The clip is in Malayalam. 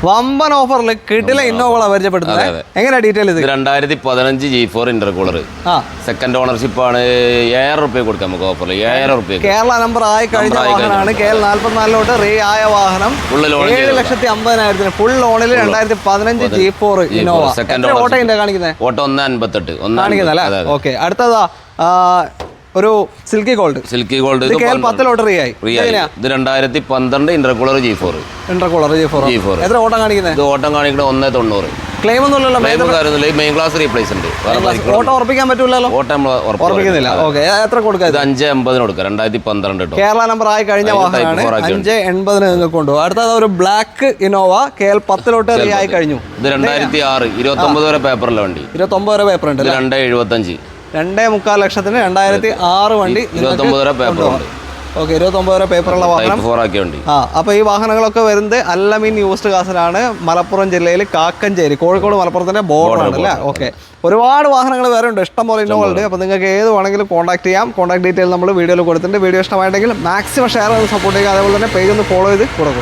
വമ്പൻ ഓഫറിൽ കിട്ടില്ല ഇന്നോവ പരിചയപ്പെടുത്തുന്നത്. എങ്ങനെയാ ഡീറ്റെയിൽ ഇത്? 2015 G4 ഇന്റർകൂളർ, സെക്കൻഡ് ഓണർഷിപ്പ് ആണ്. 7000 രൂപ കൊടുക്കാം നമുക്ക് ഓഫറിൽ. 7000 രൂപ. കേരള നമ്പർ ആയി കഴിഞ്ഞ വാഹനമാണ്. KL 44 റീ ആയ വാഹനം 7,50,000 ഫുൾ ലോണിൽ 2015 G4 ഇന്നോവ. ഓട്ടോ കാണിക്കുന്നത് ഓട്ടോ 158 കാണിക്കുന്നല്ലേ? ഓക്കെ. അടുത്തതാ ഒരു സിൽക്കി ഗോൾഡ്. സിൽക്കി ഗോൾഡ് 10 റീ ആയി. ഇത് 2012 ഇന്റർകൂളർ G4. എത്ര ഓട്ടം കാണിക്കുന്നത്? ഇത് ഓട്ടം കാണിക്കുന്നത് 190. ക്ലെയിം ഒന്നുമില്ലല്ലോ? മെയിൻ ക്ലാസ് റീപ്ലേസ് ഉണ്ട്. ഓട്ടോ ഉറപ്പിക്കാൻ പറ്റൂലല്ലോ? ഓട്ടം ഉറപ്പിക്കുന്നില്ല. ഓക്കെ. എത്ര കൊടുക്കുക? ഇത് 580 കൊടുക്കുക. 2012 കേരള നമ്പർ ആയി കഴിഞ്ഞ വാഹനമാണ്. 580 നിങ്ങൾക്ക് കൊണ്ടുപോകും. അടുത്തത് ഒരു ബ്ലാക്ക് ഇന്നോവ KL 10 റീ ആയി കഴിഞ്ഞു. ഇത് 2006 29 വരെ പേപ്പറിലെ വണ്ടി. 29 വരെ പേപ്പർ ഉണ്ട്. 275 2.25 ലക്ഷത്തിന് 2006 വണ്ടി. 29 വരെ പേപ്പർ ഉണ്ട്. ഓക്കെ. 29 വരെ പേപ്പറുള്ള വാഹനം. അപ്പോൾ ഈ വാഹനങ്ങളൊക്കെ വരുന്നത് അല്ലമീൻ യൂസ്ഡ് കാസിലാണ്. മലപ്പുറം ജില്ലയിൽ കാക്കഞ്ചേരി, കോഴിക്കോട് മലപ്പുറത്തിന്റെ ബോർഡറാണ് അല്ലേ? ഓക്കെ. ഒരുപാട് വാഹനങ്ങൾ വേറെ ഉണ്ട്, ഇഷ്ടംപോലെ ഇന്നോവ ഉണ്ട്. അപ്പോൾ നിങ്ങൾക്ക് ഏത് വേണമെങ്കിലും കോൺടാക്ട് ചെയ്യാം. കോൺടാക്ട് ഡീറ്റെയിൽ നമ്മൾ വീഡിയോയിൽ കൊടുത്തിട്ടുണ്ട്. വീഡിയോ ഇഷ്ടമായിട്ടെങ്കിൽ മാക്സിമം ഷെയർ ചെയ്ത് സപ്പോർട്ട് ചെയ്യുക. അതേപോലെ തന്നെ പേജ് ഒന്ന് ഫോളോ ചെയ്ത് കൂടെ